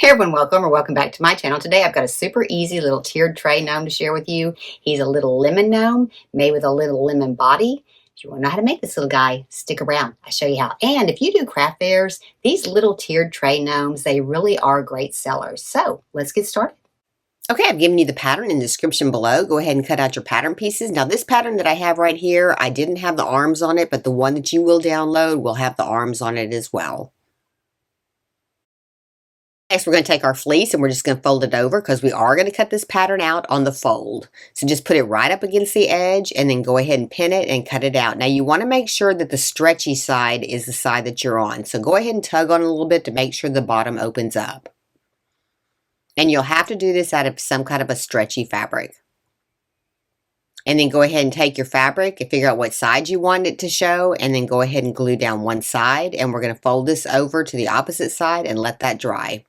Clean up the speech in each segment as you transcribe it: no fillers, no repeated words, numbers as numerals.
Hey everyone, welcome or welcome back to my channel. Today I've got a super easy little tiered tray gnome to share with you. He's a little lemon gnome made with a little lemon body. If you want to know how to make this little guy, stick around. I'll show you how. And if you do craft fairs, these little tiered tray gnomes, they really are great sellers. So let's get started. Okay, I've given you the pattern in the description below. Go ahead and cut out your pattern pieces. Now this pattern that I have right here, I didn't have the arms on it, but the one that you will download will have the arms on it as well. Next, we're going to take our fleece and we're just going to fold it over because we are going to cut this pattern out on the fold. So just put it right up against the edge and then go ahead and pin it and cut it out. Now you want to make sure that the stretchy side is the side that you're on. So go ahead and tug on it a little bit to make sure the bottom opens up. And you'll have to do this out of some kind of a stretchy fabric. And then go ahead and take your fabric and figure out what side you want it to show and then go ahead and glue down one side. And we're going to fold this over to the opposite side and let that dry.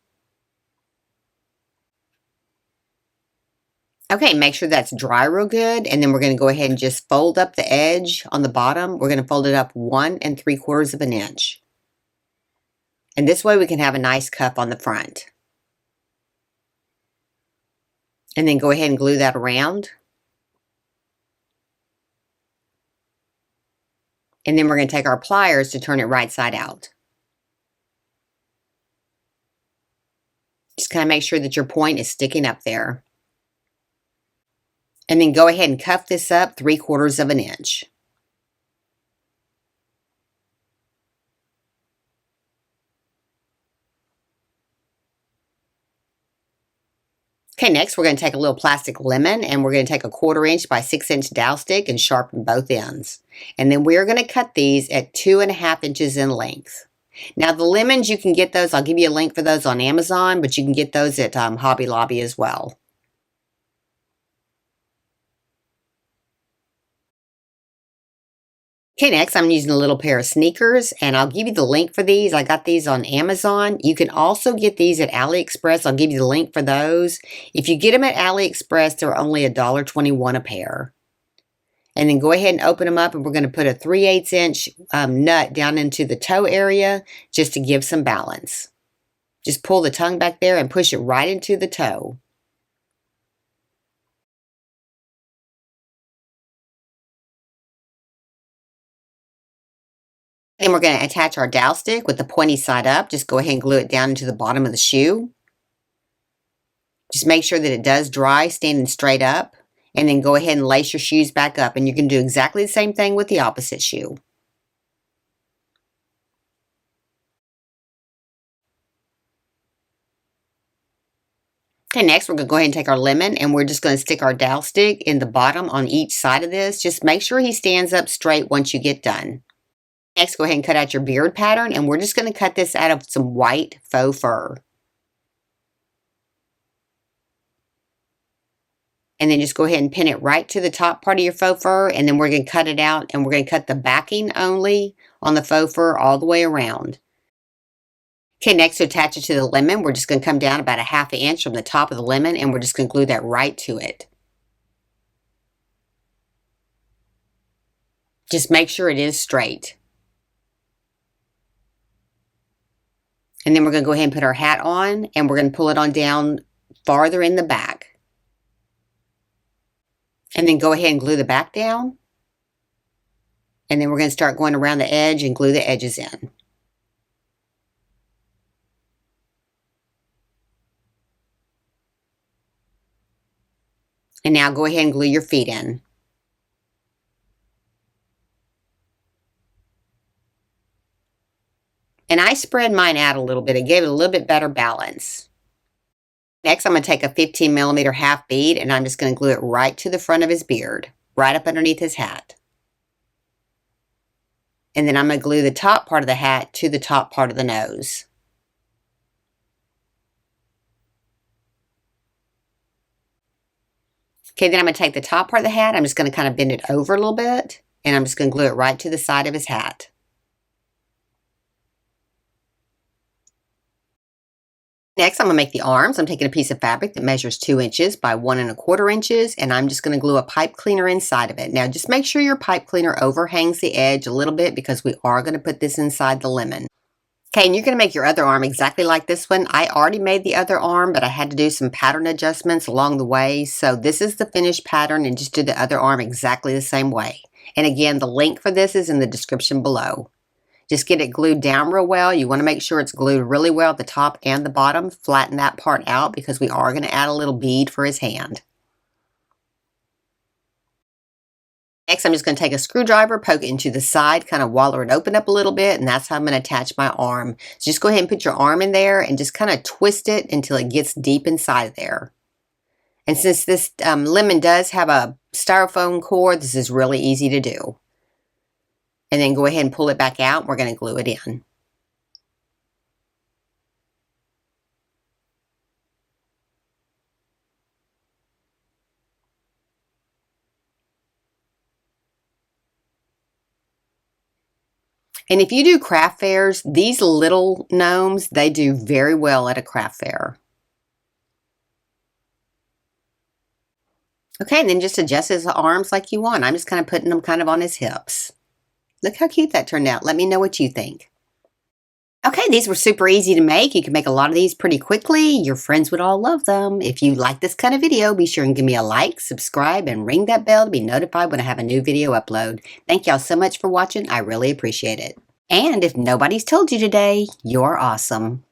Okay, make sure that's dry real good, and then we're going to go ahead and just fold up the edge on the bottom. We're going to fold it up 1 3/4 of an inch. And this way we can have a nice cuff on the front. And then go ahead and glue that around. And then we're going to take our pliers to turn it right side out. Just kind of make sure that your point is sticking up there. And then go ahead and cuff this up 3/4 of an inch. Okay, next we're going to take a little plastic lemon and we're going to take a 1/4 inch by 6 inch dowel stick and sharpen both ends. And then we're going to cut these at 2.5 inches in length. Now the lemons, you can get those, I'll give you a link for those on Amazon, but you can get those at Hobby Lobby as well. Okay, next I'm using a little pair of sneakers and I'll give you the link for these. I got these on Amazon. You can also get these at AliExpress. I'll give you the link for those. If you get them at AliExpress, they're only $1.21 a pair. And then go ahead and open them up and we're going to put a 3/8 inch nut down into the toe area just to give some balance. Just pull the tongue back there and push it right into the toe. Then we're going to attach our dowel stick with the pointy side up. Just go ahead and glue it down into the bottom of the shoe. Just make sure that it does dry, standing straight up. And then go ahead and lace your shoes back up. And you can do exactly the same thing with the opposite shoe. Okay, next we're going to go ahead and take our lemon and we're just going to stick our dowel stick in the bottom on each side of this. Just make sure he stands up straight once you get done. Next, go ahead and cut out your beard pattern, and we're just going to cut this out of some white faux fur. And then just go ahead and pin it right to the top part of your faux fur, and then we're going to cut it out, and we're going to cut the backing only on the faux fur all the way around. Okay, next to attach it to the lemon, we're just going to come down about 1/2 inch from the top of the lemon, and we're just going to glue that right to it. Just make sure it is straight. And then we're going to go ahead and put our hat on and we're going to pull it on down farther in the back. And then go ahead and glue the back down. And then we're going to start going around the edge and glue the edges in. And now go ahead and glue your feet in. And I spread mine out a little bit. It gave it a little bit better balance. Next, I'm going to take a 15mm half bead and I'm just going to glue it right to the front of his beard, right up underneath his hat. And then I'm going to glue the top part of the hat to the top part of the nose. Okay, then I'm going to take the top part of the hat. I'm just going to kind of bend it over a little bit and I'm just going to glue it right to the side of his hat. Next, I'm going to make the arms. I'm taking a piece of fabric that measures 2 inches by 1 1/4 inches, and I'm just going to glue a pipe cleaner inside of it. Now, just make sure your pipe cleaner overhangs the edge a little bit because we are going to put this inside the lemon. Okay, and you're going to make your other arm exactly like this one. I already made the other arm, but I had to do some pattern adjustments along the way. So this is the finished pattern, and just do the other arm exactly the same way. And again, the link for this is in the description below. Just get it glued down real well. You want to make sure it's glued really well at the top and the bottom. Flatten that part out because we are going to add a little bead for his hand. Next, I'm just going to take a screwdriver, poke it into the side, kind of waller it open up a little bit, and that's how I'm going to attach my arm. So just go ahead and put your arm in there and just kind of twist it until it gets deep inside there. And since this lemon does have a styrofoam core, this is really easy to do. And then go ahead and pull it back out. We're going to glue it in. And if you do craft fairs, these little gnomes, they do very well at a craft fair. Okay, and then just adjust his arms like you want. I'm just kind of putting them kind of on his hips. Look how cute that turned out. Let me know what you think. Okay, these were super easy to make. You can make a lot of these pretty quickly. Your friends would all love them. If you like this kind of video, be sure and give me a like, subscribe, and ring that bell to be notified when I have a new video upload. Thank y'all so much for watching. I really appreciate it. And if nobody's told you today, you're awesome.